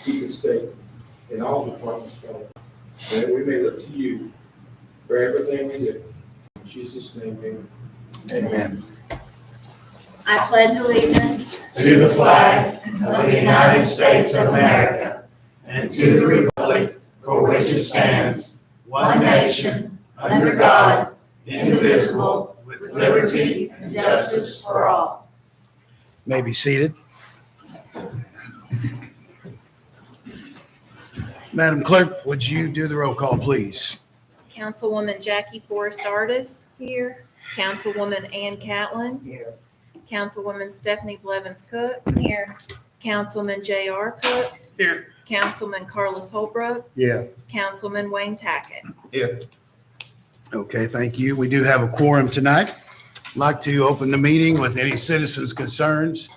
keep us safe in all departments, Father, and that we may look to you for everything we do. In Jesus' name, amen. Amen. I pledge allegiance To the flag of the United States of America and to the republic for which it stands, one nation, under God, indivisible, with liberty and justice for all. May be seated. Madam Clerk, would you do the roll call, please? Councilwoman Jackie Forrest Artis here. Councilwoman Ann Catlin. Here. Councilwoman Stephanie Blevins Cook. Here. Councilman J.R. Cook. Here. Councilman Carlos Holbrook. Yeah. Councilman Wayne Tackett. Here. Okay, thank you. We do have a quorum tonight. I'd like to open the meeting with any citizens' concerns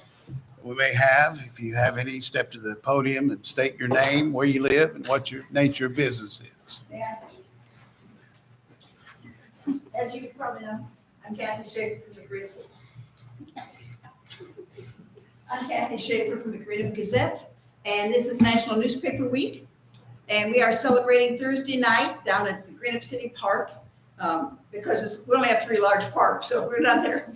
we may have. If you have any, step to the podium and state your name, where you live, and what your nature of business is. As you probably know, I'm Kathy Schaefer from the Greenup. From the Greenup Gazette, and this is National Newspaper Week. And we are celebrating Thursday night down at the Greenup City Park because we only have 3 large parks, so we're not there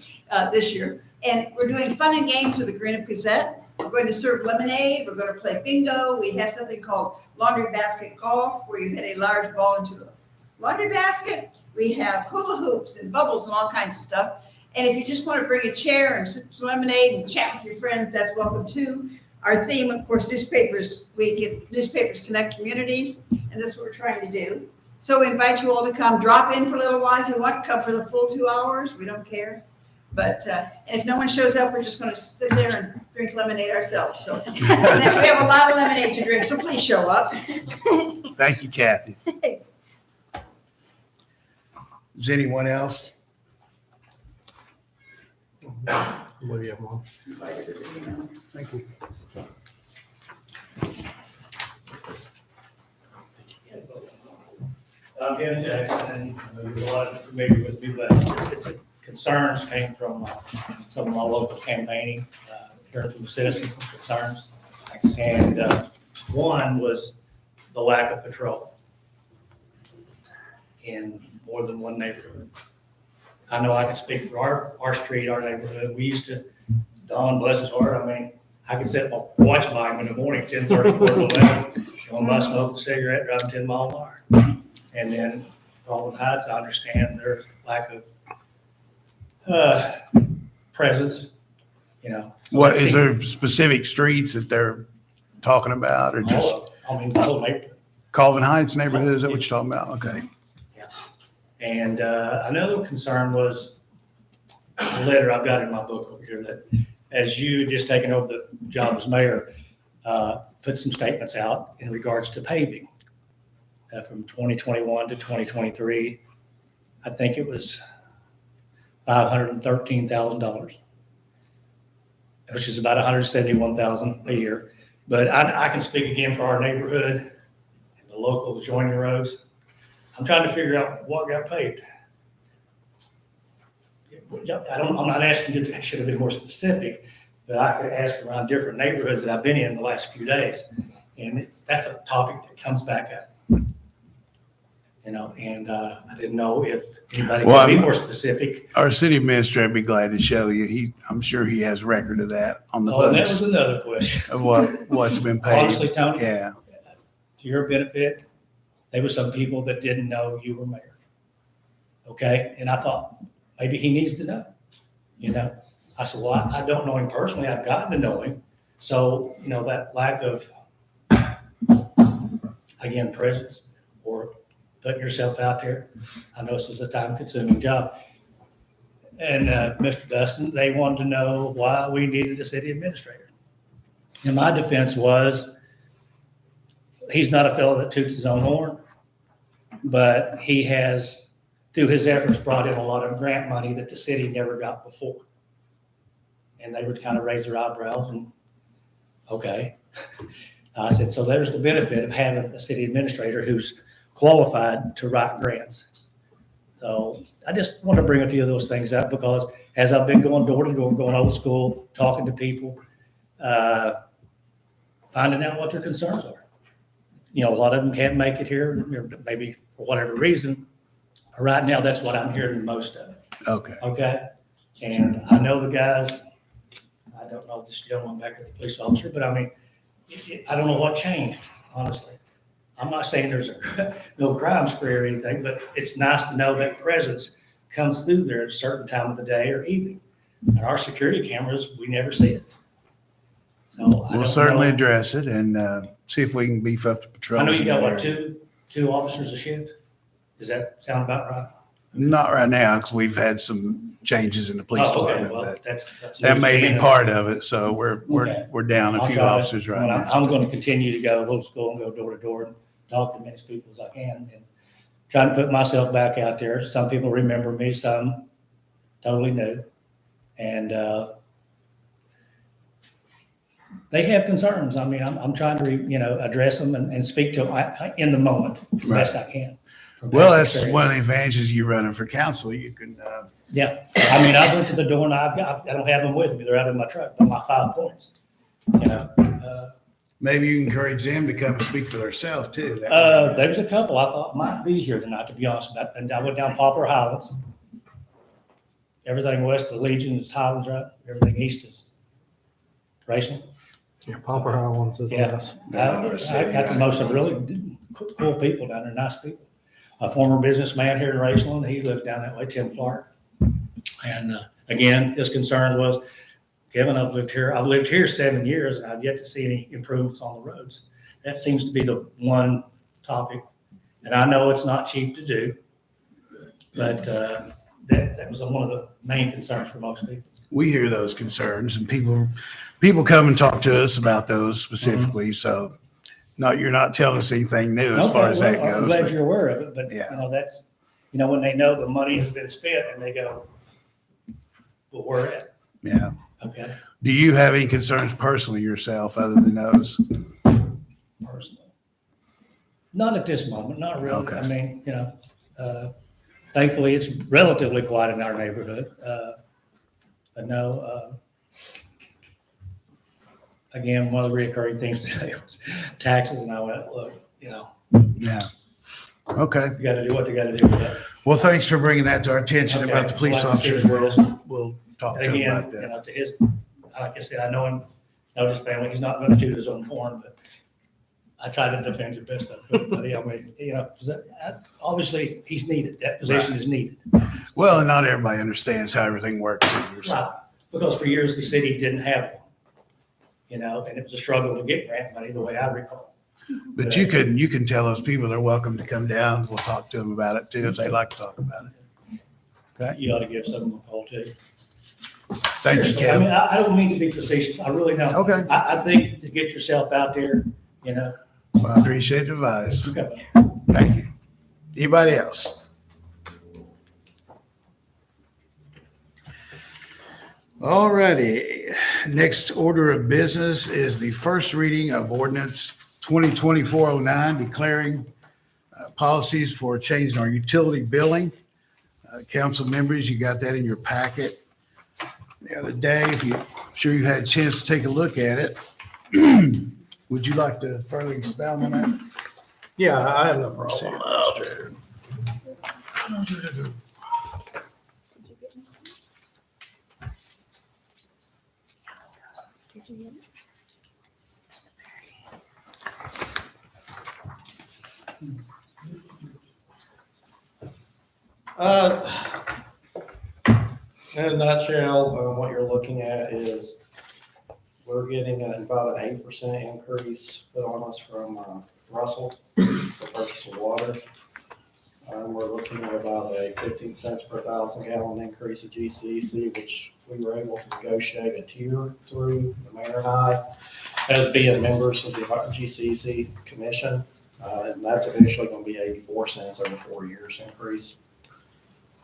this year. And we're doing fun and games with the Greenup Gazette. We're going to serve lemonade. We're going to play bingo. We have something called laundry basket golf, where you hit a large ball into a laundry basket. We have hula hoops and bubbles and all kinds of stuff. And if you just want to bring a chair and sip some lemonade and chat with your friends, that's welcome too. Our theme, of course, Newspapers Week, is Newspapers Connect Communities, and that's what we're trying to do. So we invite you all to come, drop in for a little while. If you want to come for the full 2 hours, we don't care. But and if no one shows up, we're just going to sit there and drink lemonade ourselves. So we have a lot of lemonade to drink, so please show up. Thank you, Kathy. Is anyone else? What do you have, Mom? Thank you. I'm Dan Jackson, and there's a lot of familiar with me, but it's concerns came from some of my local campaigning, hearing from the citizens some concerns. And one was the lack of patrol in more than one neighborhood. I know I can speak for our street, our neighborhood. We used to, Don bless his heart, I mean, I could set my watch by him in the morning, 10:30, 11, showing my smoke a cigarette, driving 10 miles an hour. And then Baldwin Heights, I understand their lack of presence, you know. What is there specific streets that they're talking about, or just the whole neighborhood. Calvin Heights neighborhood? Is that what you're talking about? Okay. And another concern was a letter I've got in my book over here that, as you just taken over the job as mayor, put some statements out in regards to paving from 2021 to 2023. I think it was $513,000, which is about $171,000 a year. But I can speak again for our neighborhood and the local adjoining roads. I'm trying to figure out what got paved. I'm not asking you to, should have been more specific, but I could ask around different neighborhoods that I've been in the last few days. And that's a topic that comes back up. You know, and I didn't know if anybody could be more specific. Our city administrator would be glad to show you. I'm sure he has record of that on the Oh, that books was another question. of what's been paid. Honestly, Tony, Yeah. to your benefit, there were some people that didn't know you were mayor. Okay, and I thought maybe he needs to know. You know, I said, well, I don't know him personally. I've gotten to know him. So, you know, that lack of, again, presence or putting yourself out there. I know this is a time-consuming job. And Mr. Dustin, they wanted to know why we needed a city administrator. And my defense was, he's not a fellow that toots his own horn, but he has, through his efforts, brought in a lot of grant money that the city never got before. And they would kind of raise their eyebrows and, okay. I said, so there's the benefit of having a city administrator who's qualified to write grants. So I just want to bring a few of those things up because as I've been going door to door, going old school, talking to people, finding out what their concerns are. You know, a lot of them can't make it here, maybe for whatever reason. Right now, that's what I'm hearing the most of. Okay. Okay? And I know the guys, I don't know this gentleman back at the police officer, but I mean, I don't know what changed, honestly. I'm not saying there's no crime spree or anything, but it's nice to know that presence comes through there at a certain time of the day or evening. And our security cameras, we never see it. So I We'll don't certainly know. address it and see if we can beef up the patrols. I know you in got that what, area. two officers a shift? Does that sound about right? Not right now, because we've had some changes in the police Oh, okay, department, well, but that's. that may be news. part of it. So Okay. we're down a I'll few try to- officers right well, now. I'm going to continue to go old school and go door to door and talk to as many people as I can and trying to put myself back out there. Some people remember me, some totally new. And they have concerns. I mean, I'm trying to, address them and speak to them in the moment as best I can. from Well, past that's experience. one of the advantages you running for council. You can, Yeah, I mean, I went to the door and I don't have them with me. They're out in my truck, on my 5 points, maybe you encourage them to come and speak for themselves too. That would be There was a couple I thought might be here tonight, to be honest about it. And I went down Poplar Highlands. Everything west of Legion is Highlands, right? Everything east is Raceland. Yeah, Poplar Highlands is Yeah. us. I got to know some really cool people down there, nice people. A former businessman here in Raceland, he lives down that way, Tim Clark. And again, his concern was, Kevin, I've lived here 7 years and I've yet to see any improvements on the roads. That seems to be the one topic. And I know it's not cheap to do, but that was one of the main concerns for most people. we hear those concerns and people come and talk to us about those specifically. So you're not telling us anything new as far as that Okay, well, I'm goes. glad but- you're aware of it, but Yeah. that's, when they know the money has been spent and they go, well, where at? Yeah. Okay, Do you have any concerns personally yourself other than those? personally. Not at this moment, not really. Okay. I mean, thankfully it's relatively quiet in our neighborhood. But no, again, one of the recurring things today was taxes, and I went, look, Yeah. Okay. you gotta do what you gotta do with that. Well, thanks for bringing that to our attention Okay. about the police Well, I can see officers. it. We'll talk And to him again, about that. to his, like I said, I know his family, he's not gonna toot his own horn, but I try to defend your best I could, buddy. I mean, 'cause obviously he's needed, that position is needed. Well, and not everybody understands how everything works either. So, Right, because for years the city didn't have one, and it was a struggle to get grant money, the way I recall. but you can tell those people they're welcome to come down. We'll talk to them about it too if they'd like to talk about it. Okay. You ought to give someone a call too. Thank you, Seriously, I mean, Kevin. I don't mean to be facetious, I really don't. Okay. I think to get yourself out there, Well, I appreciate the advice. okay. Thank you. Anybody else? All righty. Next order of business is the first reading of ordinance 2024-09, declaring policies for changing our utility billing. Council members, you got that in your packet the other day. I'm sure you had a chance to take a look at it. Would you like to further expound on that? Yeah, I have no problem. In a nutshell, what you're looking at is we're getting about an 8% increase put on us from Russell for purchase of water. We're looking at about a 15 cents per 1,000 gallon increase of GCEC, which we were able to negotiate a tier through the mayor and I as being members of the GCEC commission. And that's eventually going to be 84 cents over 4 years increase.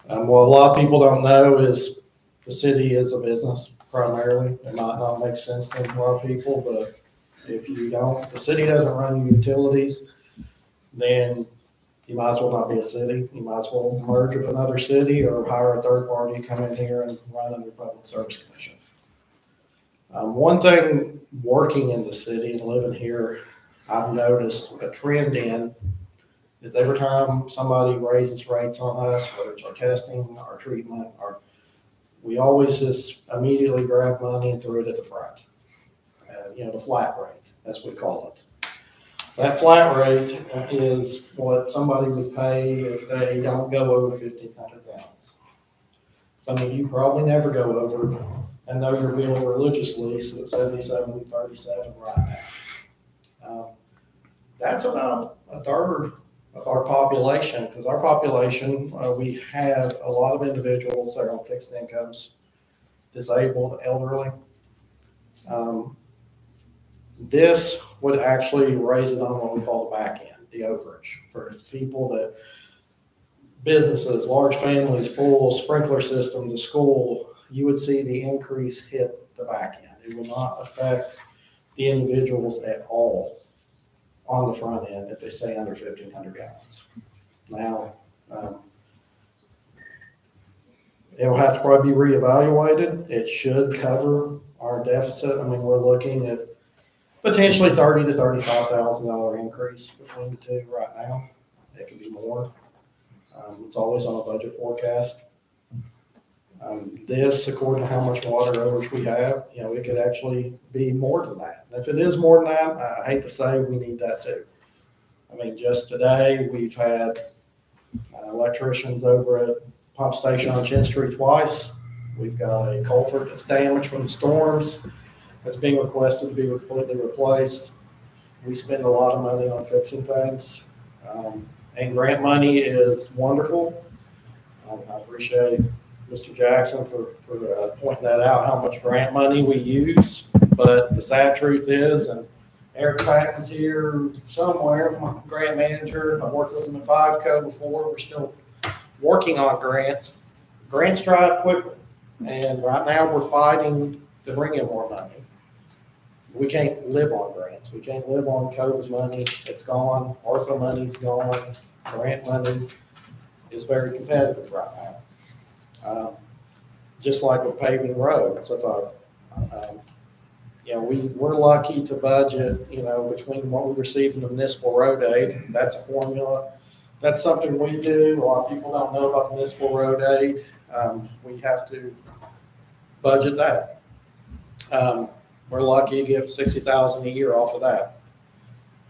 What a lot of people don't know is the city is a business primarily. It might not make sense to a lot of people, but if you don't, the city doesn't run utilities, then you might as well not be a city. You might as well merge with another city or hire a third party to come in here and run under Public Service Commission. One thing working in the city and living here, I've noticed a trend in is every time somebody raises rates on us, whether it's our testing, our treatment, we always just immediately grab money and throw it at the front. The flat rate, that's what we call it. That flat rate is what somebody would pay if they don't go over 1,500 gallons. Some of you probably never go over, and know your bill religiously, so it's 77.37 right now. That's about a third of our population, because our population, we have a lot of individuals that are on fixed incomes, disabled, elderly. This would actually raise it on what we call the back end, the overage, for people that, businesses, large families, pools, sprinkler systems, the school, you would see the increase hit the back end. It will not affect the individuals at all on the front end if they stay under 1,500 gallons. Now, it will have to probably be reevaluated. It should cover our deficit. I mean, we're looking at potentially $30,000 to $35,000 increase between the two right now. It could be more. It's always on a budget forecast. This, according to how much water overage we have, it could actually be more than that. And if it is more than that, I hate to say we need that too. I mean, just today, we've had electricians over at pump station on Chin Street twice. We've got a culvert that's damaged from the storms that's being requested to be completely replaced. We spend a lot of money on fixing things. And grant money is wonderful. I appreciate Mr. Jackson for pointing that out, how much grant money we use. But the sad truth is, and Eric Patton's here somewhere, my grant manager, I've worked with him in 5Co before, we're still working on grants. Grants dry up quickly, and right now we're fighting to bring in more money. We can't live on grants. We can't live on COVID money. It's gone. ARPA money's gone. Grant money is very competitive right now. Just like with paving roads, I thought, we're lucky to budget, between what we receive in the municipal road aid. That's a formula. That's something we do. A lot of people don't know about municipal road aid. We have to budget that. We're lucky to get $60,000 a year off of that.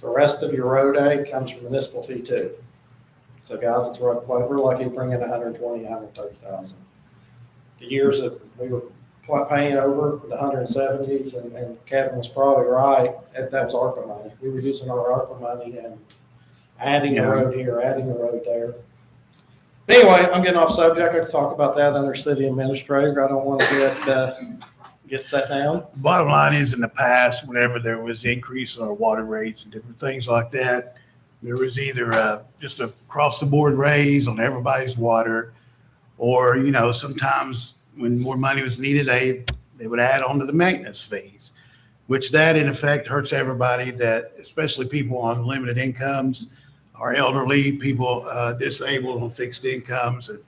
The rest of your road aid comes from municipal fee too. So guys, we're lucky to bring in 120, 130,000. The years that we were paying over the 170s, and Kevin was probably right, that was ARPA money. We were using our ARPA money and adding a road here, adding a road there. Anyway, I'm getting off subject. I could talk about that under city administrator. I don't want to get set down. Bottom line is, in the past, whenever there was increase in our water rates and different things like that, there was either just a across the board raise on everybody's water, or, sometimes when more money was needed, they would add on to the maintenance fees, which that in effect hurts everybody, that especially people on limited incomes, our elderly, people disabled on fixed incomes. And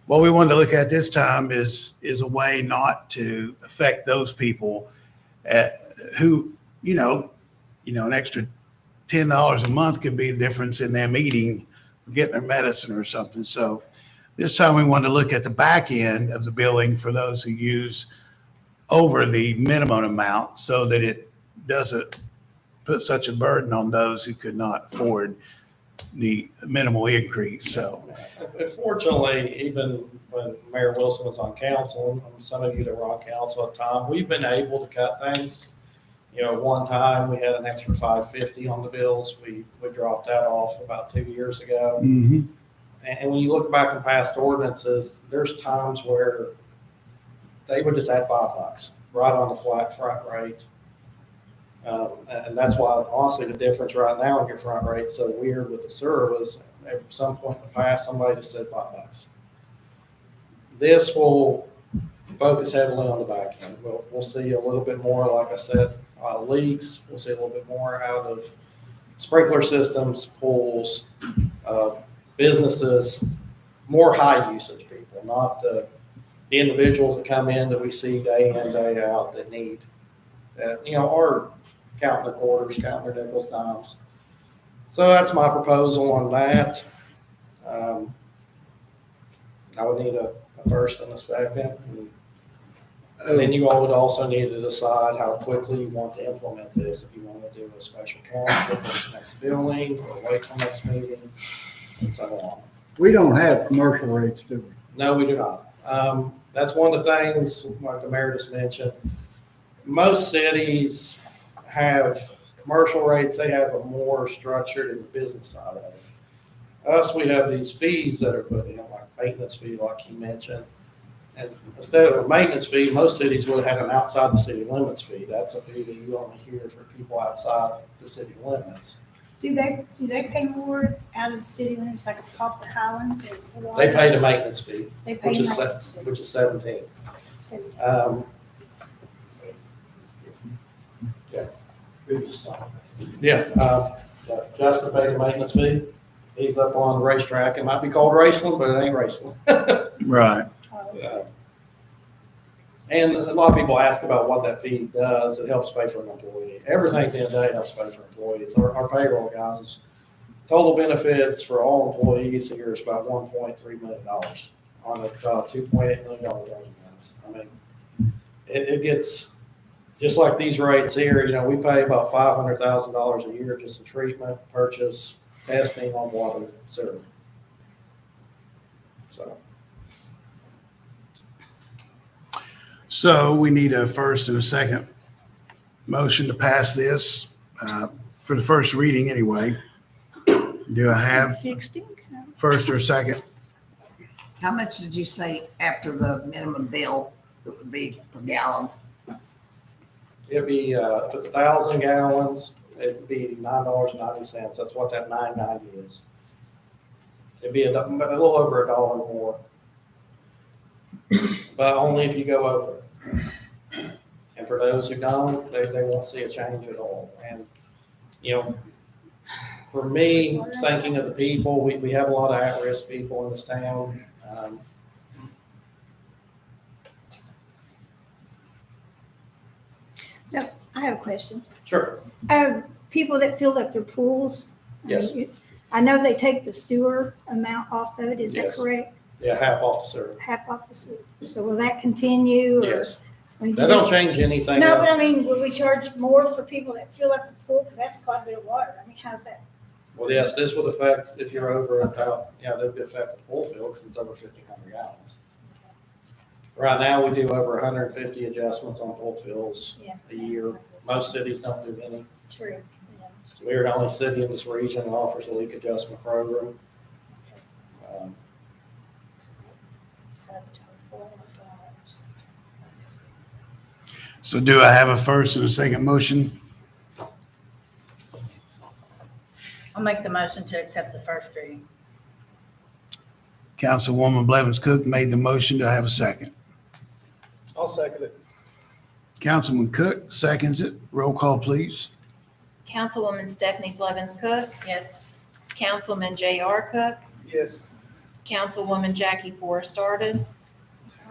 what we wanted to look at this time is a way not to affect those people who, an extra $10 a month could be the difference in them eating or getting their medicine or something. So this time we wanted to look at the back end of the billing for those who use over the minimum amount, so that it doesn't put such a burden on those who could not afford the minimal increase. So unfortunately, even when Mayor Wilson was on council, some of you that were on council at the time, we've been able to cut things. One time we had an extra $550 on the bills. We dropped that off about 2 years ago. mm-hmm. And when you look back in past ordinances, there's times where they would just add $5 right on the flat front rate. And that's why, honestly, the difference right now in your front rate is so weird with the sewer was at some point in the past, somebody just said $5. This will focus heavily on the back end. We'll see a little bit more, like I said, leaks. We'll see a little bit more out of sprinkler systems, pools, businesses, more high usage people, not the individuals that come in that we see day in, day out that need that, are counting their quarters, counting their nickels, dimes. So that's my proposal on that. I would need a first and a second. And then you all would also need to decide how quickly you want to implement this. If you want to do a special council for the next building, or wait till next meeting, and so on. We don't have commercial rates, do we? No, we do not. That's one of the things, like the mayor just mentioned. Most cities have commercial rates. They have a more structured in the business side of it. Us, we have these fees that are put in, like maintenance fee, like you mentioned. And instead of a maintenance fee, most cities would have had an outside the city limits fee. That's a fee that you only hear for people outside the city limits. Do they pay more out of the city limits, like a Poplar Highlands or? They pay the maintenance fee, They pay which is maintenance fee. which is 17. So Justin pays the maintenance fee. He's up on the racetrack. It might be called Raceland, but it ain't Raceland. Right. And a lot of people ask about what that fee does. It helps pay for an employee. Everything at the end of the day helps pay for employees. Our payroll guys is total benefits for all employees here is about $1.3 million on a $2.8 million bonus. I mean, it gets just like these rates here. We pay about $500,000 a year just in treatment, purchase, testing on water, sewer. So we need a first and a second motion to pass this for the first reading anyway. Do I have fixed income. first or second? How much did you say after the minimum bill that would be per gallon? It'd be, if it's 1,000 gallons, it'd be $9.90. That's what that $9.90 is. It'd be a little over $1 more. But only if you go over it. And for those who don't, they won't see a change at all. And, for me, thinking of the people, we have a lot of at-risk people in this town. No, I have a question. Sure. People that fill up their pools. Yes. I know they take the sewer amount off of it. Is that Yes. correct? Yeah, half off the service. Half off the sewer. So will that continue? or- Yes. I mean, do That they- don't change anything No, but I else. mean, will we charge more for people that fill up the pool? Because that's quite a bit of water. I mean, how's that? Well, yes, this would affect, if you're over about, that would affect the pool fill because it's over 1,500 gallons. Right now, we do over 150 adjustments on pool fills Yeah. a year. Most cities don't do any. True. We are the only city in this region that offers a leak adjustment program. So do I have a first and a second motion? I'll make the motion to accept the first reading. Councilwoman Blevins Cook made the motion. Do I have a second? I'll second it. Councilman Cook seconds it. Roll call, please. Councilwoman Stephanie Blevins Cook, Yes. Councilman J.R. Cook, Yes. Councilwoman Jackie Forrest Artis,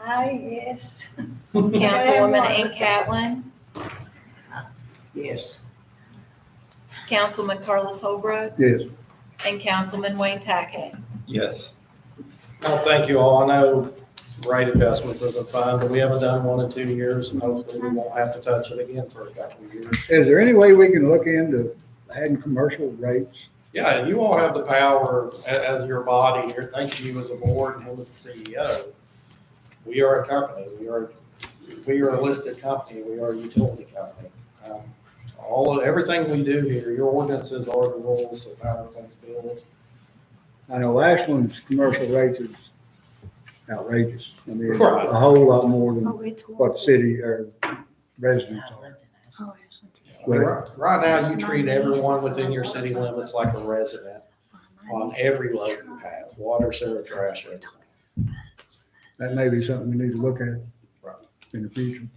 Yes. Councilwoman Ann Catlin, Yes. Councilman Carlos Holbrook, Yes. and Councilman Wayne Tackett. Yes. Well, thank you all. I know rate adjustments isn't fun, but we haven't done one in 2 years, and hopefully we won't have to touch it again for a couple of years. Is there any way we can look into adding commercial rates? Yeah, you all have the power as your body here. Thank you as a board and him as the CEO. We are a company. We are a listed company. We are a utility company. Everything we do here, your ordinances are the rules of how everything's built. I know Ashland's commercial rates is outrageous. I mean, Right. a whole lot more than Oh, it's what city or residents are. Oh, Right now, you treat everyone within your city limits like a resident on every load you have, water, sewer, trash, everything. That may be something we need to look at Right. in the future.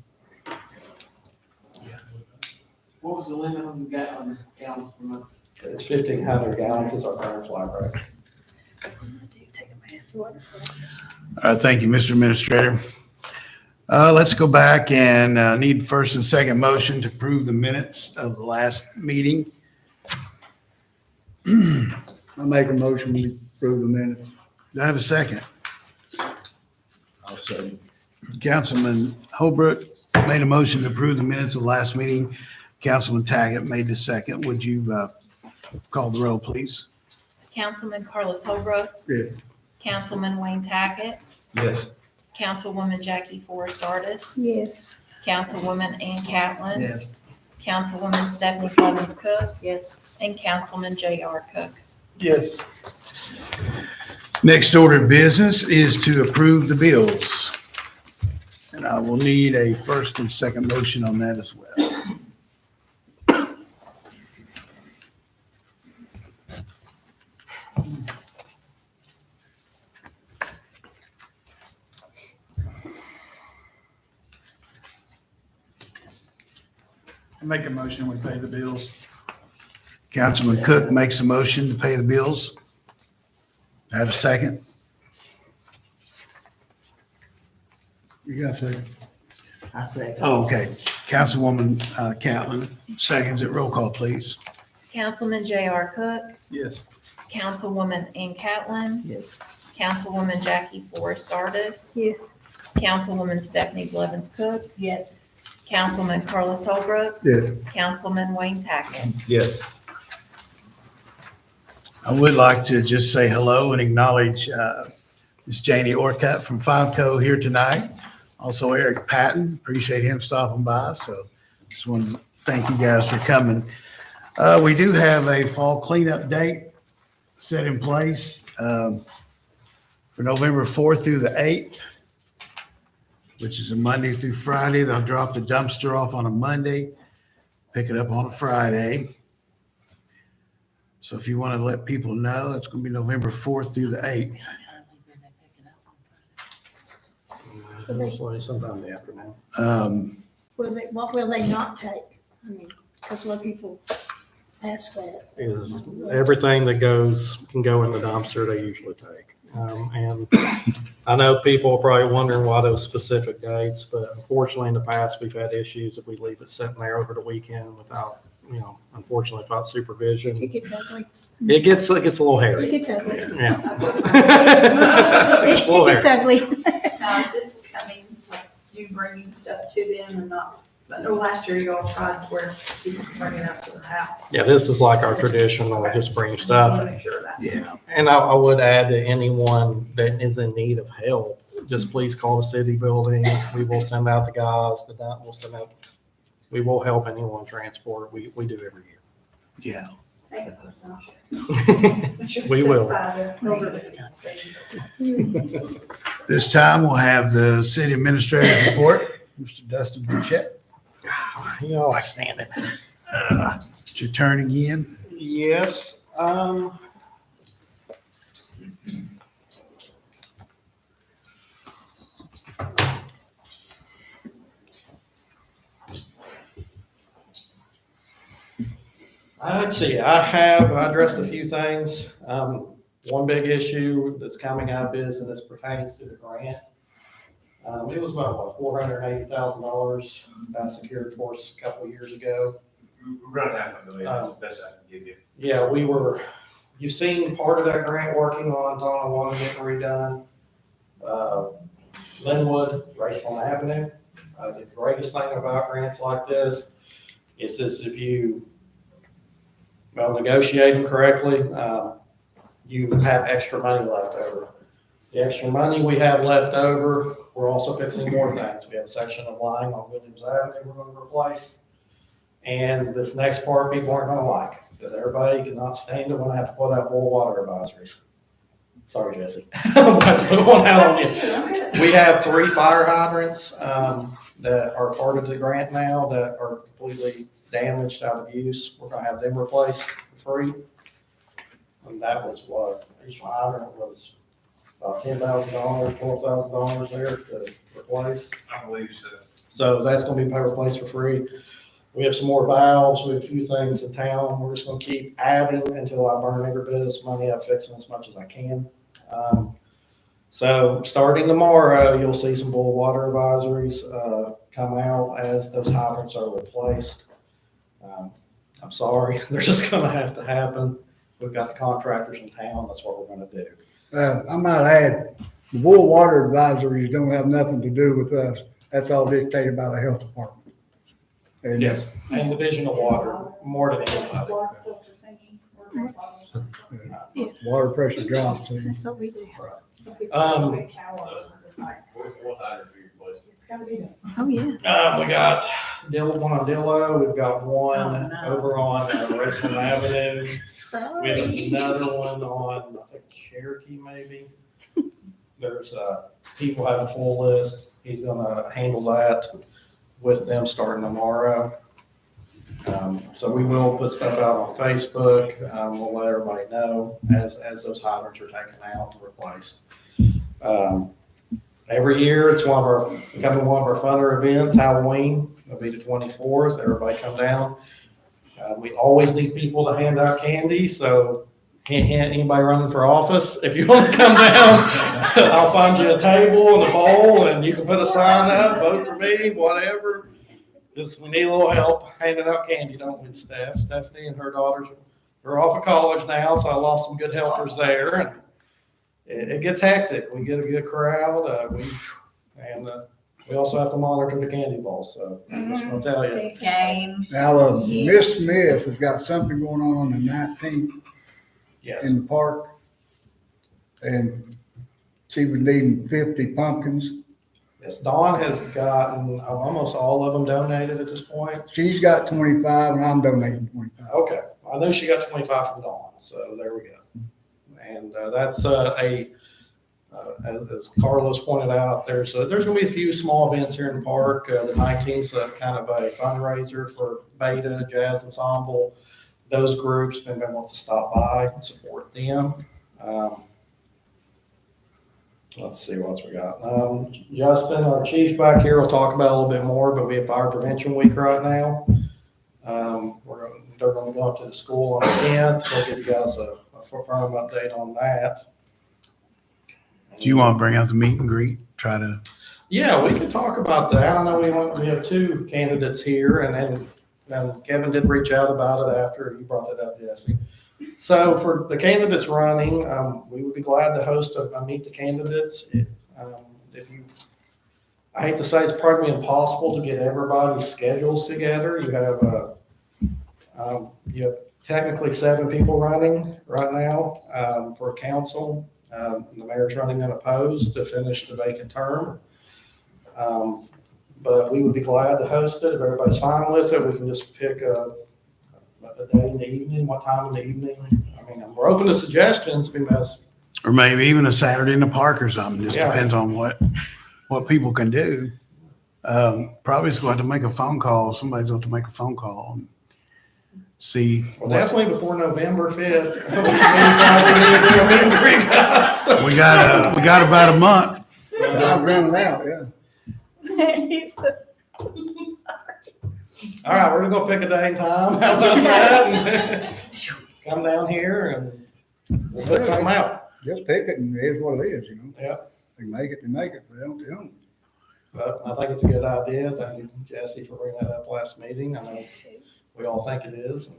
What was the limit on the gallons per month? It's 1,500 gallons is our current flat rate. Take a man's water for it. Thank you, Mr. Administrator. Let's go back and need first and second motion to approve the minutes of the last meeting. I make a motion to approve the minutes. Do I have a second? I'll say. Councilman Holbrook made a motion to approve the minutes of the last meeting. Councilman Taggett made the second. Would you call the roll, please? Councilman Carlos Holbrook. Yeah. Councilman Wayne Tackett. Yes. Councilwoman Jackie Forrest Artis. Yes. Councilwoman Ann Catlin. Yes. Councilwoman Stephanie Clemens Cook. Yes. And Councilman J.R. Cook. Yes. Next order of business is to approve the bills. And I will need a first and second motion on that as well. I make a motion, we pay the bills. Councilman Cook makes a motion to pay the bills. I have a second. You got a second? I second. Oh, okay. Councilwoman Catlin seconds it. Roll call, please. Councilman J.R. Cook. Yes. Councilwoman Ann Catlin. Yes. Councilwoman Jackie Forrest Artis. Yes. Councilwoman Stephanie Blevins Cook. Yes. Councilman Carlos Holbrook. Yes. Councilman Wayne Tackett. Yes. I would like to just say hello and acknowledge Ms. Janie Orcutt from Fiveco here tonight. Also Eric Patton, appreciate him stopping by. So just want to thank you guys for coming. We do have a fall cleanup date set in place for November 4th through the 8th, which is a Monday through Friday. They'll drop the dumpster off on a Monday, pick it up on a Friday. So if you want to let people know, it's going to be November 4th through the 8th. Usually sometime in the afternoon. What will they not take? I mean, that's what people ask that. Is everything that can go in the dumpster, they usually take. And I know people are probably wondering why those specific dates, but unfortunately in the past, we've had issues if we leave it sitting there over the weekend without, unfortunately without supervision. It gets ugly. It gets a little hairy. It gets ugly. Yeah. It gets ugly. No, this is, like you bringing stuff to them and not, I know last year you all tried where people could bring it up to the house. Yeah, this is like our traditional, just bring I stuff. want to make sure of that. Yeah. And I would add to anyone that is in need of help, just please call the city building. We will send out the guys, we will help anyone transport. We do every year. Yeah. Make a post, and I'll share. We will. This time we'll have the city administrator's report, Mr. Dustin Burchett. I stand it. It's your turn again. Yes. Let's see, I addressed a few things. One big issue that's coming out of business pertains to the grant. It was about $480,000 that secured for us a couple of years ago. Around $500,000, that's the best I can give you. Yeah, you've seen part of that grant working on Tunnel 1 getting redone. Linwood, Raceland Avenue. The greatest thing about grants like this is if you negotiate them correctly, you have extra money left over. The extra money we have left over, we're also fixing more things. We have a section of line on Williams Avenue we're going to replace. And this next part people aren't going to like because everybody cannot stand it when I have to put out boil water advisories. Sorry, Jesse. I'm about to put one out on you. We have 3 fire hydrants that are part of the grant now that are completely damaged, out of use. We're going to have them replaced for free. And that was what each hydrant was about $10,000, $12,000 there to replace. I believe so. So that's going to be replaced for free. We have some more valves. We have a few things in town. We're just going to keep adding until I burn every bit of this money up, fixing as much as I can. So starting tomorrow, you'll see some boil water advisories come out as those hydrants are replaced. I'm sorry, they're just gonna have to happen. We've got the contractors in town, that's what we're gonna do. I might add, the boil water advisories don't have nothing to do with us. That's all dictated by the health department. And Yes, and Division of Water, more than anybody. water pressure drops. That's what we do. It's gotta be done. Oh, yeah. We got one on Dillo, we've got one over on Raceland Avenue. We Sorry. have another one on, I think Cherokee maybe. There's, people have a full list. He's gonna handle that with them starting tomorrow. So we will put stuff out on Facebook. We'll let everybody know as those hydrants are taken out and replaced. Every year, it's becoming one of our funner events, Halloween. It'll be the 24th. Everybody come down. We always need people to hand out candy, so hint, hint, anybody running for office, if you want to come down, I'll find you a table and a bowl, and you can put a sign up, vote for me, whatever. Just, we need a little help handing out candy, don't we, Steph? Stephanie and her daughters are off of college now, so I lost some good helpers there. And it gets hectic. We get a good crowd. We also have to monitor the candy balls, so I'm just gonna tell you. Games. Now, Miss Smith has got something going on the 19th Yes. in the park. And she was needing 50 pumpkins. Yes, Dawn has gotten almost all of them donated at this point. She's got 25 and I'm donating 25. Okay, I know she got 25 from Dawn, so there we go. And that's as Carlos pointed out, there's going to be a few small events here in the park. The 19th is kind of a fundraiser for Beta, Jazz Ensemble, those groups. If anybody wants to stop by and support them. Let's see what else we got. Justin, our chief back here, will talk about it a little bit more, but we have Fire Prevention Week right now. They're going to go up to the school on the 10th. We'll give you guys a firm update on that. Do you want to bring out the meet and greet? Yeah, we could talk about that. I know we have two candidates here, and then Kevin did reach out about it after you brought it up, Jesse. So for the candidates running, we would be glad to host a meet the candidates. I hate to say it's probably impossible to get everybody's schedules together. You have technically 7 people running right now for council. The mayor's running unopposed to finish the vacant term. But we would be glad to host it. If everybody's fine with it, we can just pick a day in the evening, what time in the evening. I mean, we're open to suggestions because. Or maybe even a Saturday in the park or something. Just Yeah. depends on what people can do. Probably is going to make a phone call. Somebody's going to make a phone call and see. Well, definitely before November 5th. We got about a month. I'm running out, yeah. All right, we're gonna go pick a day and time. How about that? Come down here and we'll put something out. Just pick it and it is what it is, you know. Yeah. They make it, they make it. They don't. But I think it's a good idea. Thank you, Jesse, for bringing that up last meeting. I know we all think it is.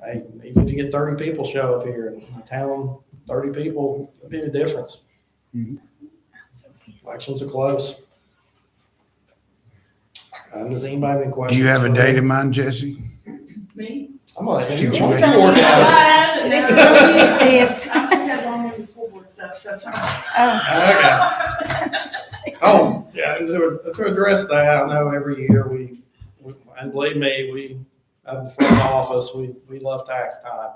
Hey, even if you get 30 people show up here in the town, 30 people, it'll be the difference. Mhm. Elections are close. Does anybody have any Do questions? you have a date in mind, Jesse? Me? I'm gonna hand you Shoot, one. you This is on you, sis. I took that long in the school board stuff, so sorry. Okay. Oh, yeah, and to address that, I know every year we and believe me, we, in the front office, we love tax time.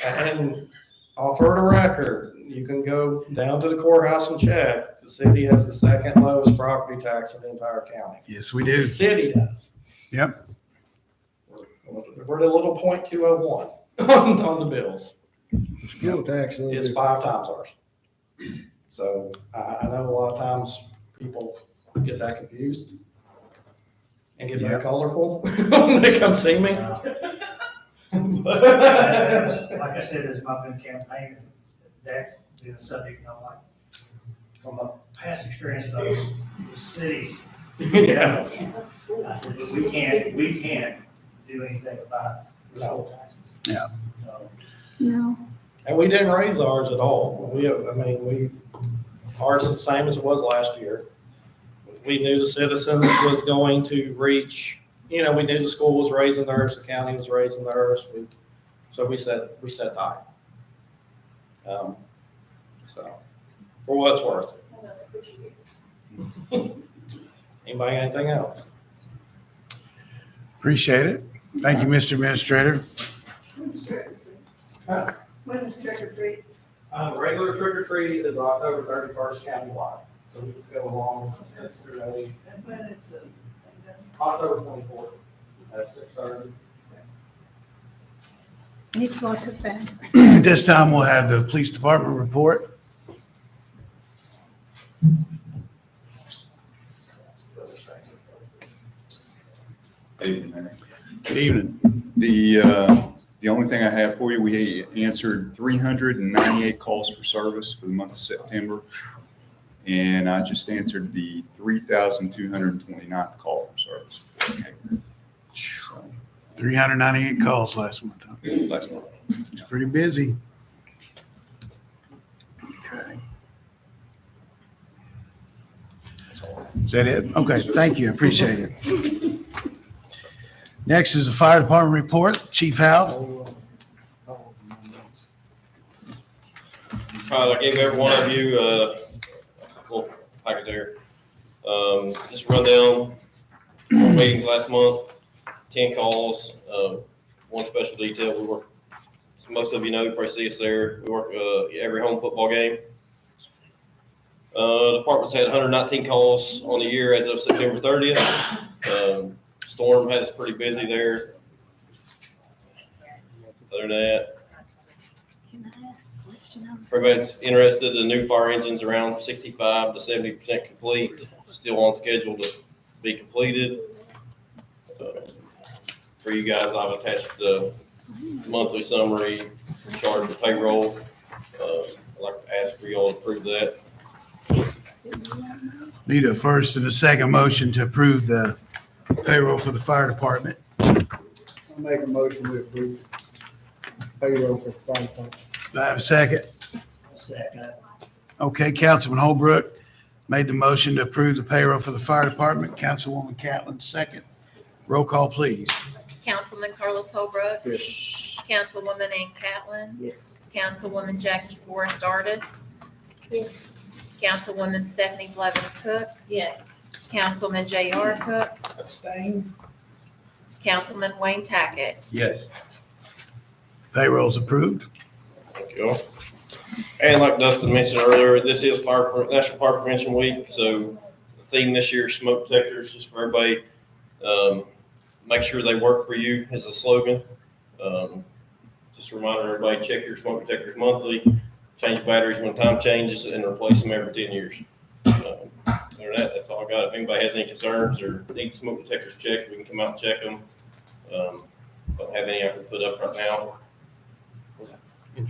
And for the record, you can go down to the courthouse and check. The city has the second lowest property tax in the entire county. Yes, we do. The city does. Yep. We're the little .201 on the bills. Skill tax. though, It's 5 times ours. So I know a lot of times people get that confused and get very colorful when they come see me. Like I said, it's not been campaigning. that's been a subject, like, from a past experience of those cities. You know, I said, but we can't do anything about the school taxes. Yeah. So, No. And we didn't raise ours at all. Ours is the same as it was last year. We knew the citizens was going to reach, we knew the school was raising theirs, the county was raising theirs. So we said aye. So, for what it's worth. Anybody got anything else? Appreciate it. Thank you, Mr. Administrator. When is trick or treat? Regular trick or treat is October 31st countywide. So we just go along 6 through 8. And when is the? October 24th at 6:30. It's lots of fun. This time we'll have the police department report. Evening, Mayor. Good evening. The only thing I have for you, we answered 398 calls for service for the month of September. And I just answered the 3,229th call for service. So, 398 calls last month. Huh? last month. It's pretty busy. Okay. Is that it? Okay, thank you. Appreciate it. Next is the fire department report. Chief Howe. I gave every one of you a little packet there. Just run down our meetings last month, 10 calls, one special detail. We work, so most of you know, you probably see us there. We work every home football game. Department's had 119 calls on the year as of September 30th. Storm had us pretty busy there. Other than that, Can I ask a question? everybody's interested. The new fire engine's around 65 to 70% complete, still on schedule to be completed. For you guys, I've attached the monthly summary, chart of the payroll. I'd like to ask for you all to approve that. Need a first and a second motion to approve the payroll for the fire department. I'll make a motion to approve payroll for fire department. Do I have a second? Second. Okay, Councilman Holbrook made the motion to approve the payroll for the fire department. Councilwoman Catlin, second. Roll call, please. Councilman Carlos Holbrook. Yes. Councilwoman Ann Catlin. Yes. Councilwoman Jackie Forrest Artis. Yes. Councilwoman Stephanie Blevins Cook. Yes. Councilman J.R. Cook. Abstain. Councilman Wayne Tackett. Yes. Payroll's approved. Thank you all. And like Dustin mentioned earlier, this is National Fire Prevention Week, so the theme this year is smoke detectors, just for everybody. Make sure they work for you is the slogan. Just a reminder, everybody, check your smoke detectors monthly, change batteries when time changes, and replace them every 10 years. Other than that, that's all I got. If anybody has any concerns or needs smoke detectors checked, we can come out and check them. Don't have any I can put up right now.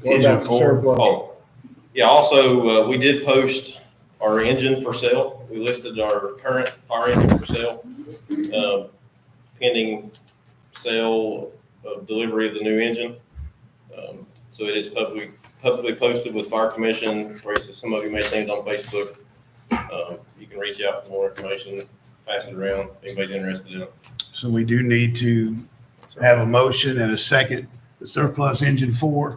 What about the surplus? Oh, yeah, also, we did post our engine for sale. We listed our current fire engine for sale, pending sale of delivery of the new engine. So it is publicly posted with Fire Commission. Some of you may have seen it on Facebook. You can reach out for more information, pass it around, if anybody's interested in it. So we do need to have a motion and a second, the surplus engine 4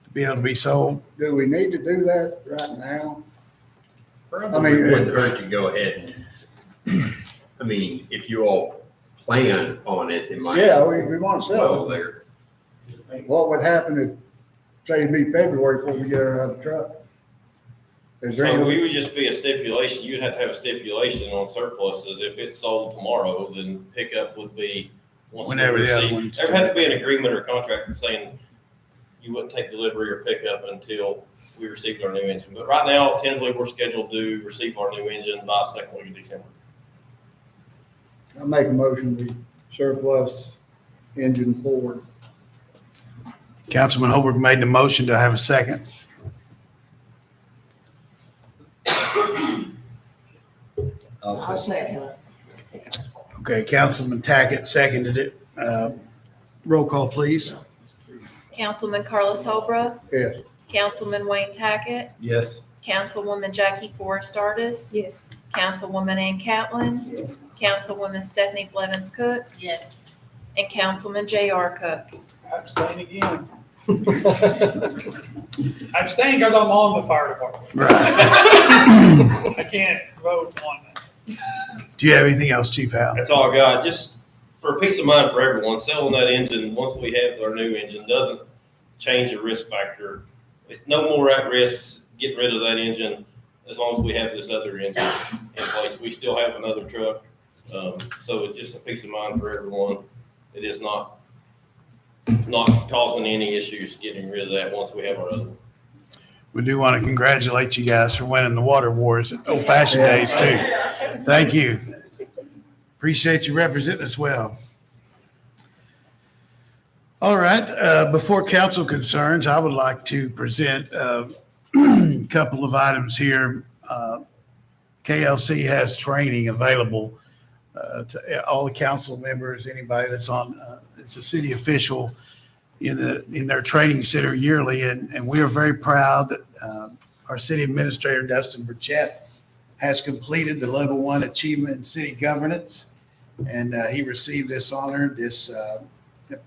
to be able to be sold. Do we need to do that right now? I mean, it wouldn't hurt to go ahead and, I mean, if you all plan on it, it might. Yeah, we want to sell Well, it. there. What would happen if, say, it'd be February before we get her out of the truck? Is there So we any, would just be a stipulation, you'd have to have a stipulation on surpluses. If it's sold tomorrow, then pickup would be once we Whenever the other receive. one's There had to be an agreement or contract saying you wouldn't take delivery or pickup until we received our new engine. But right now, tentatively, we're scheduled to receive our new engine by second week of December. I make a motion, we surplus engine 4. Councilman Holbrook made the motion to have a second. I'll second it. Okay, Councilman Tackett seconded it. Roll call, please. Councilman Carlos Holbrook, Yes. Councilman Wayne Tackett, Yes. Councilwoman Jackie Forrest Artis, Yes. Councilwoman Ann Catlin, Yes. Councilwoman Stephanie Blevins Cook, Yes. and Councilman J.R. Cook. Abstain again. Abstain because I'm on the fire department. Right. I can't vote on that. Do you have anything else, Chief Hal? That's all I got. Just for peace of mind for everyone, selling that engine, once we have our new engine, doesn't change the risk factor. It's no more at risk getting rid of that engine as long as we have this other engine in place. We still have another truck. So it's just a peace of mind for everyone. It is not causing any issues getting rid of that once we have our other one. We do want to congratulate you guys for winning the water wars at Old Fashioned Days too. Thank you. Appreciate you representing us well. All right, before council concerns, I would like to present a couple of items here. KLC has training available to all the council members, anybody that's on, it's a city official in their training center yearly. And we are very proud that our city administrator, Dustin Burchett, has completed the level 1 achievement in city governance. And he received this honor this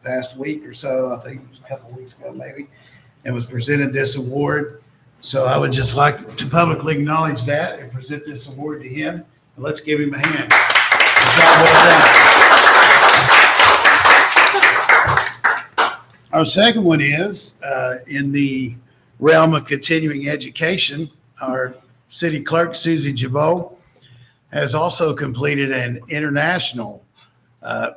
past week or so, I think it was a couple of weeks ago maybe, and was presented this award. So I would just like to publicly acknowledge that and present this award to him. And let's give him a hand. Job well done. Our second one is in the realm of continuing education. Our city clerk, Susie Jabot, has also completed an international.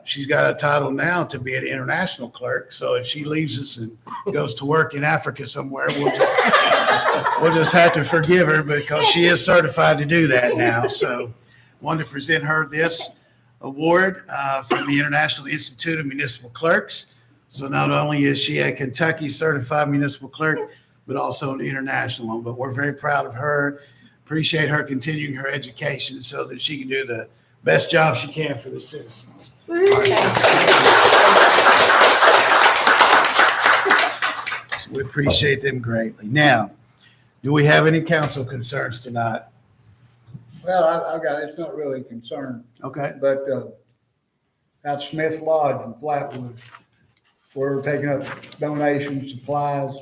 She's got a title now to be an international clerk. So if she leaves us and goes to work in Africa somewhere, we'll just have to forgive her because she is certified to do that now. So wanted to present her this award from the International Institute of Municipal Clerks. So not only is she a Kentucky certified municipal clerk, but also an international one. But we're very proud of her. Appreciate her continuing her education so that she can do the best job she can for the citizens. So we appreciate them greatly. Now, do we have any council concerns tonight? Well, I've got, it's not really a concern, Okay. but at Smith Lodge in Flatwood, we're taking up donations, supplies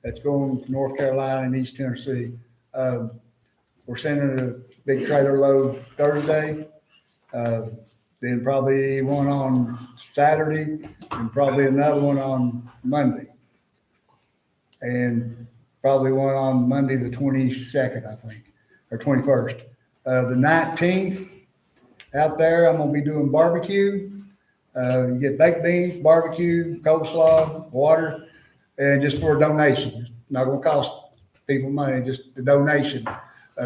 that's going to North Carolina and East Tennessee. We're sending a big trailer load Thursday, then probably one on Saturday, and probably another one on Monday. And probably one on Monday, the 22nd, I think, or 21st. The 19th, out there, I'm gonna be doing barbecue. You get baked beans, barbecue, coleslaw, water, and just for a donation. It's not gonna cost people money, just the donation,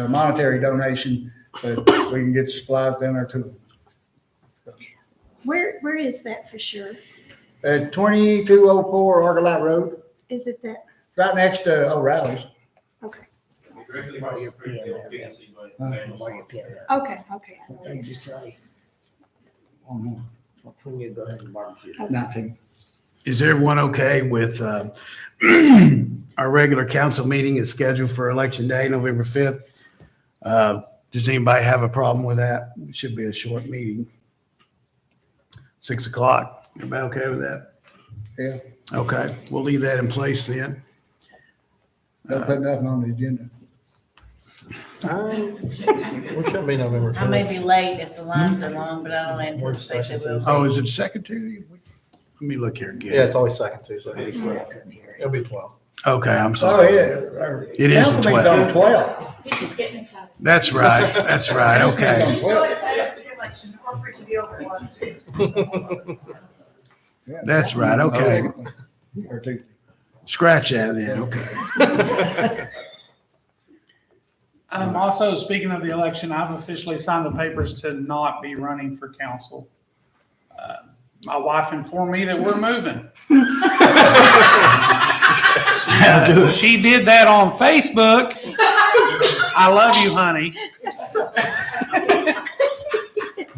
monetary donation, but we can get supplies down there too. Where is that for sure? At 2204 Argalite Road, Is it that? right next to O'Reilly's. Okay, Directly across the street from the PNC Bank. okay, okay. They just say, Oh, when you go ahead and barbecue. 19. Is everyone okay with our regular council meeting is scheduled for Election Day, November 5th? Does anybody have a problem with that? It should be a short meeting. 6 o'clock. Everybody okay with that? Yeah, Okay, we'll leave that in place then. don't put nothing on the agenda. We shouldn't be November I may 5th. be late if the lines are long, but I don't anticipate they will. Oh, is it second Tuesday? Let me look here again. Yeah, it's always second Tuesday. It'll be 12. Okay, I'm Oh, sorry. yeah. It is the Council meeting's on 12th. 12. He's just getting excited. That's right, that's right, okay. He's so excited for the election, or for it to be over at 1. Yeah. That's right, okay. Or two. Scratch that then, okay. Also, speaking of the election, I've officially signed the papers to not be running for council. My wife informed me that we're moving. She did that on Facebook. I love you, honey.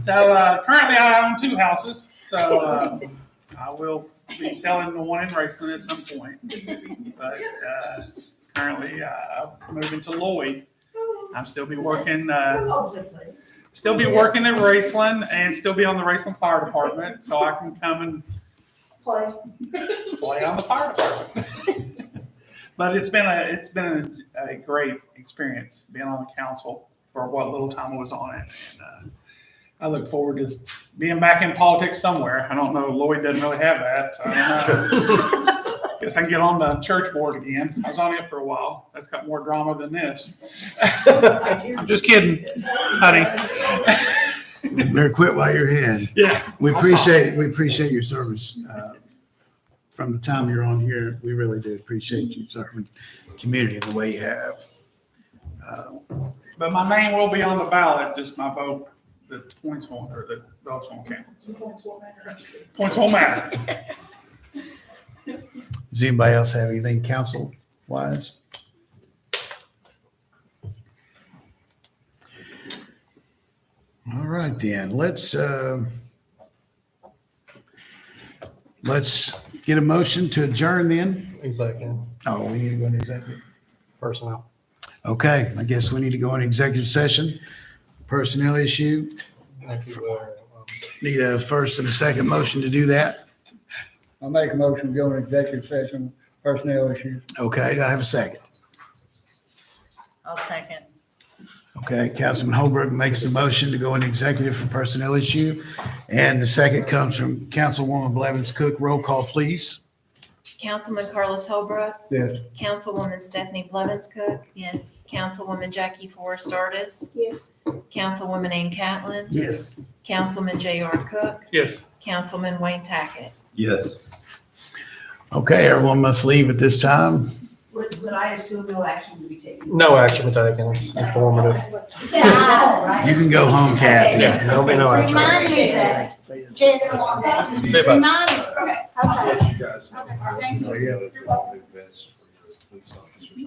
So currently I own 2 houses, so I will be selling the one in Raceland at some point. But currently moving to Lloyd. I'm still be working, still be working at Raceland and still be on the Raceland Fire Department, so I can come and play on the fire department. But it's been a great experience being on the council for what little time I was on it. And I look forward to being back in politics somewhere. I don't know, Lloyd doesn't really have that, so I don't know. Guess I can get on the church board again. I was on it for a while. That's got more drama than this. I'm just kidding, honey. Better quit while you're ahead. Yeah. We appreciate your service. From the time you're on here, we really did appreciate you serving the community in the way you have. But my name will be on the ballot, just my vote, the points won't, or the votes won't count. Points won't matter. Does anybody else have anything council wise? All right, then, let's get a motion to adjourn then. Executive, Oh, we need to go into executive. personnel. Okay, I guess we need to go into executive session. Personnel issue. Need a first and a second motion to do that. I'll make a motion to go in executive session, personnel issues. Okay, do I have a second? I'll second. Okay, Councilman Holbrook makes the motion to go into executive for personnel issue. And the second comes from Councilwoman Blevins Cook. Roll call, please. Councilman Carlos Holbrook, Yes. Councilwoman Stephanie Blevins Cook, Yes. Councilwoman Jackie Forrest Artis, Yes. Councilwoman Ann Catlin, Yes. Councilman J.R. Cook, Yes. Councilman Wayne Tackett. Yes. Okay, everyone must leave at this time. Would I assume no action to be taken? No action taken, it's informative. You can go home, Kathy. Yeah, there'll be no action. Remind me that, Jess. Say bye. Remind me. Okay. Okay. You guys. Thank you. Oh, yeah. You're welcome. Do best for your police officers.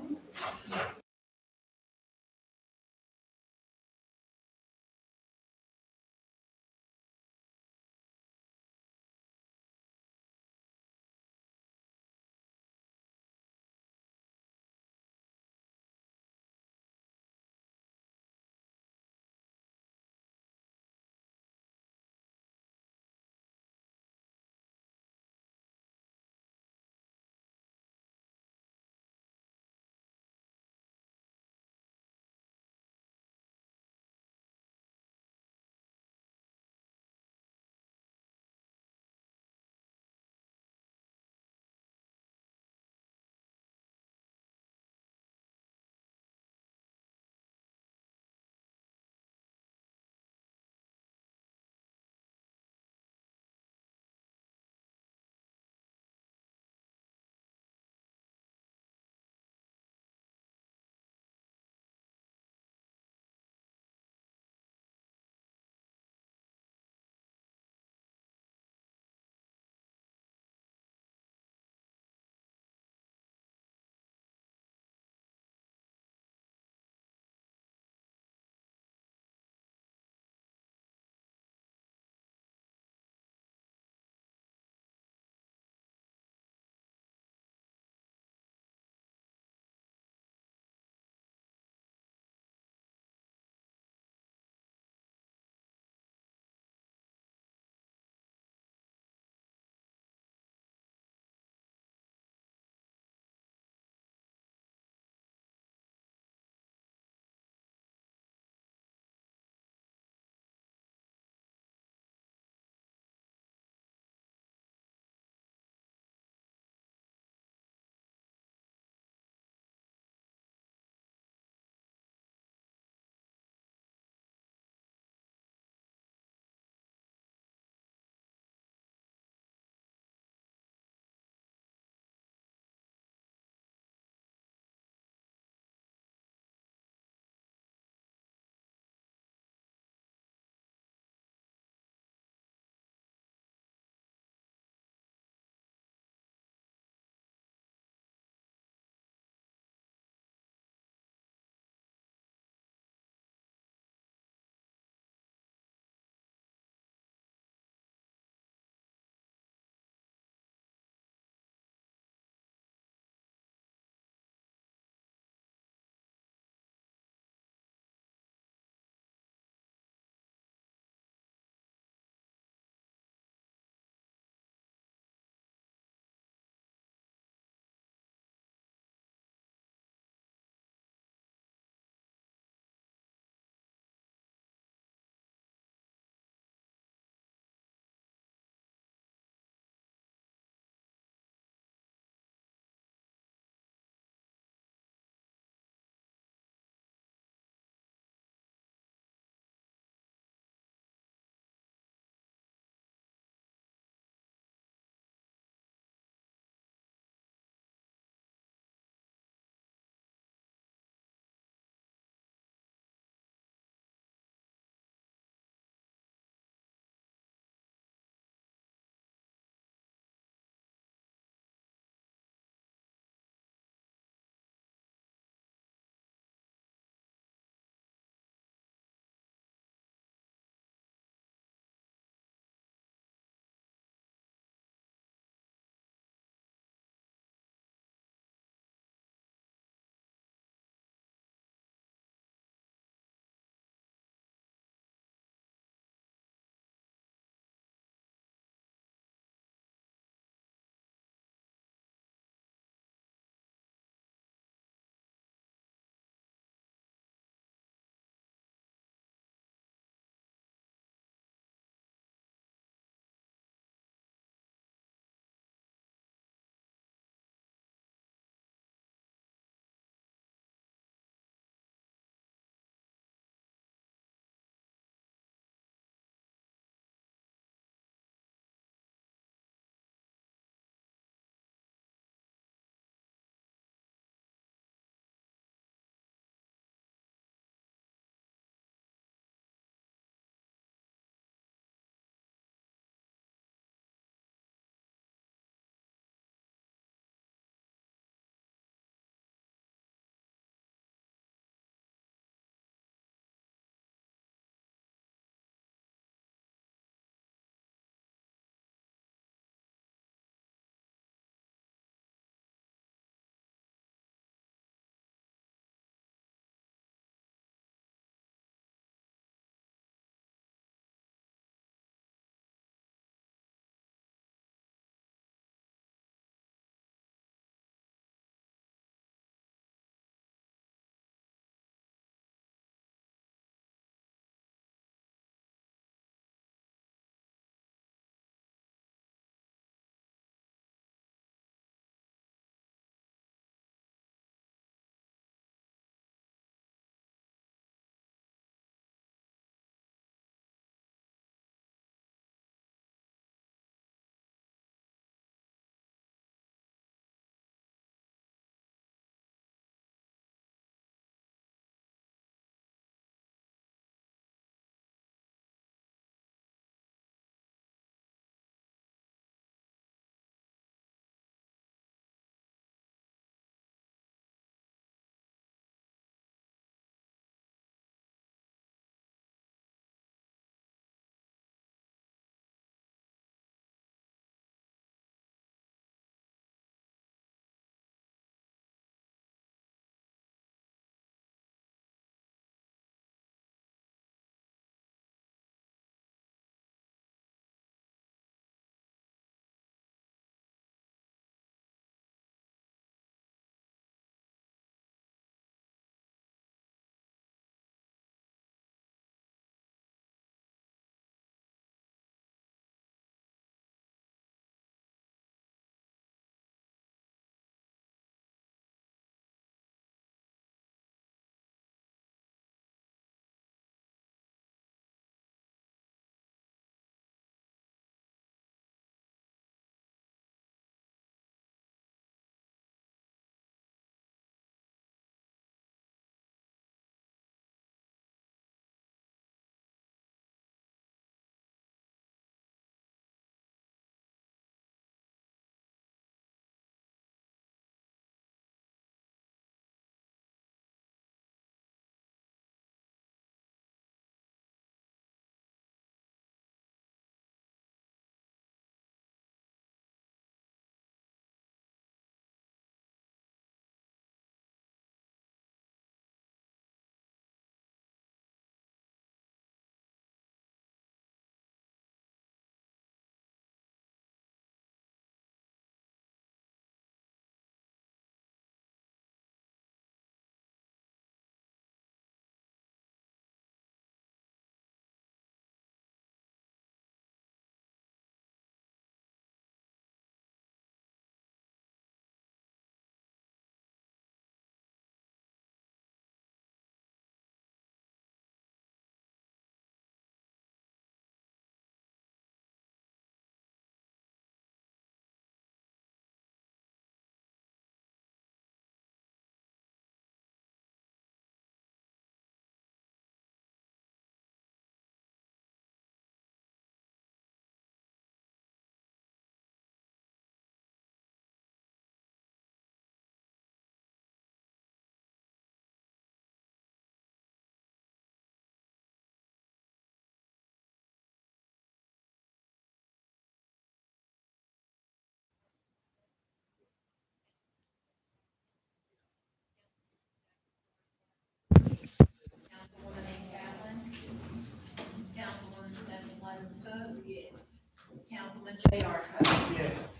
They are covered. Yes.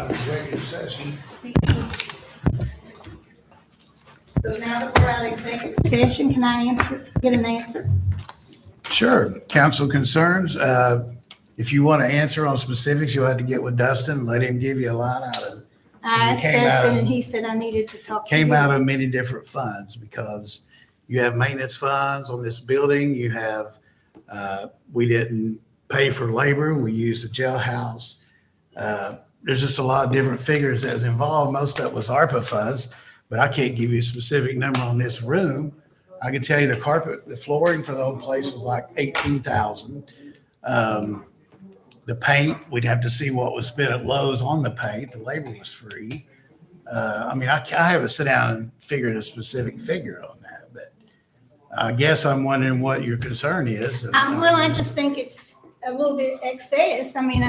Executive session. So now that we're out of executive session, can I get an answer? Sure. Council concerns. If you want to answer on specifics, you'll have to get with Dustin, let him give you a line out of, I asked came out Dustin of- and he said I needed to talk to came you. out of many different funds because you have maintenance funds on this building. You have, we didn't pay for labor. We used the jailhouse. There's just a lot of different figures that was involved. Most of it was ARPA funds, but I can't give you a specific number on this room. I can tell you the carpet, the flooring for the whole place was like 18,000. The paint, we'd have to see what was spent at Lowe's on the paint. The labor was free. I mean, I haven't sit down and figured a specific figure on that, but I guess I'm wondering what your concern is. Well, I just think it's a little bit excess. I mean,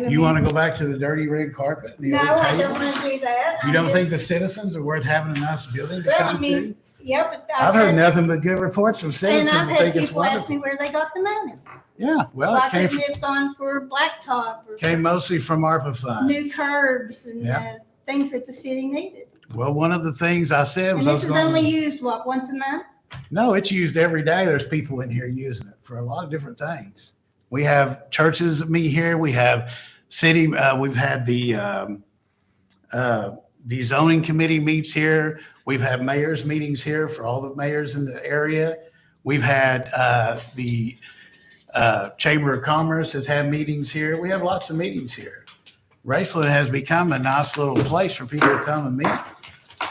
You want to go back to the dirty red carpet? and the No, old I tape? don't want to do that. You don't think the citizens are worth having a nice building to Well, I come mean, to? yeah, but I've heard nothing but good reports from And citizens I've that had think it's people ask wonderful. me where they got the money. Yeah, well, Why it came, couldn't it have gone for blacktop or came mostly from ARPA funds. new curbs and Yeah. things that the city needed? Well, one of the things I said And was I this was is only going, used, what, once a month? no, it's used every day. There's people in here using it for a lot of different things. We have churches that meet here. We have city, we've had the zoning committee meets here. We've had mayors meetings here for all the mayors in the area. We've had the Chamber of Commerce has had meetings here. We have lots of meetings here. Raceland has become a nice little place for people to come and meet.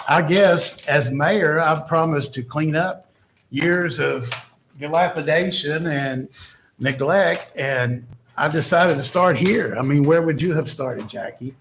I guess as mayor, I promised to clean up years of dilapidation and neglect, and I decided to start here. I mean, where would you have started, Jackie?